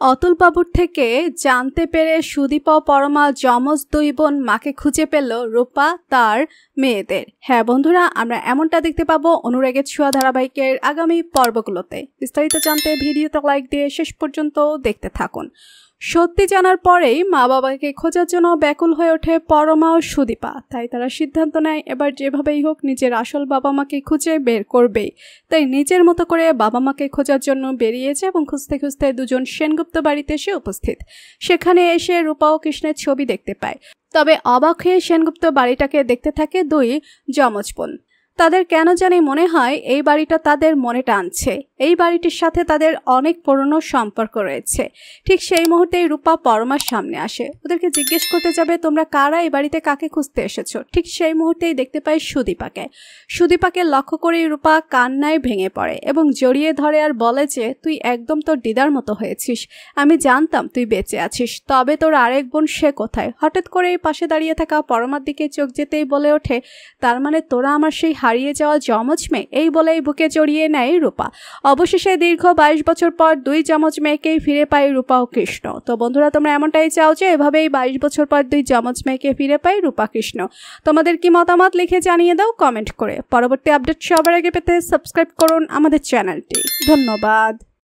অতুল বাবুর থেকে জানতে পেরে সুদীপা ও পরমা যমজ দুই বোন মাকে খুঁজে পেল রূপা তার মেয়েদের। হ্যাঁ বন্ধুরা, আমরা এমনটা দেখতে পাবো অনুরাগের ছোঁয়া ধারাবাহিকের আগামী পর্বগুলোতে। বিস্তারিত জানতে ভিডিওতে লাইক দিয়ে শেষ পর্যন্ত দেখতে থাকুন। সত্যি জানার পরেই মা বাবাকে খোঁজার জন্য ব্যাকুল হয়ে ওঠে পরমা ও সুদীপা। তাই তারা সিদ্ধান্ত নেয় এবার যেভাবেই হোক নিজের আসল বাবা মাকে খুঁজে বের করবেই। তাই নিজের মতো করে বাবা মাকে খোঁজার জন্য বেরিয়েছে এবং খুঁজতে খুঁজতে দুজন সেনগুপ্ত বাড়িতে এসে উপস্থিত। সেখানে এসে রূপা ও কৃষ্ণের ছবি দেখতে পায়। তবে অবাক হয়ে সেনগুপ্ত বাড়িটাকে দেখতে থাকে দুই যমজ বোন। তাদের কেন জানি মনে হয় এই বাড়িটা তাদের মনে টানছে। এই বাড়িটির সাথে তাদের অনেক পুরনো সম্পর্ক রয়েছে। ঠিক সেই মুহূর্তেই রূপা পরমার সামনে আসে। ওদেরকে জিজ্ঞেস করতে যাবে তোমরা কারা এই বাড়িতে কাকে খুঁজতে এসেছো। ঠিক সেই মুহূর্তেই দেখতে পাই সুদীপাকে। সুদীপাকে লক্ষ্য করেই রূপা কান্নায় ভেঙে পড়ে এবং জড়িয়ে ধরে আর বলে যে তুই একদম তোর দিদার মতো হয়েছিস। আমি জানতাম তুই বেঁচে আছিস, তবে তোর আরেক বোন সে কোথায়? হঠাৎ করে এই পাশে দাঁড়িয়ে থাকা পরমার দিকে চোখ যেতেই বলে ওঠে, তার মানে তোরা আমার সেই হারিয়ে যাওয়া যমজ মেয়ে? এই বলেই বুকে জড়িয়ে নেয় রূপা। অবশেষে দীর্ঘ 22 বছর পর দুই যমজ মেয়েকেই ফিরে পায় রূপা ও কৃষ্ণ। তো বন্ধুরা, তোমরা এমনটাই চাও যে এভাবেই 22 বছর পর দুই যমজ মেয়েকে ফিরে পায় রূপা কৃষ্ণ? তোমাদের কি মতামত লিখে জানিয়ে দাও কমেন্ট করে। পরবর্তী আপডেট সবার আগে পেতে সাবস্ক্রাইব করুন আমাদের চ্যানেলটি। ধন্যবাদ।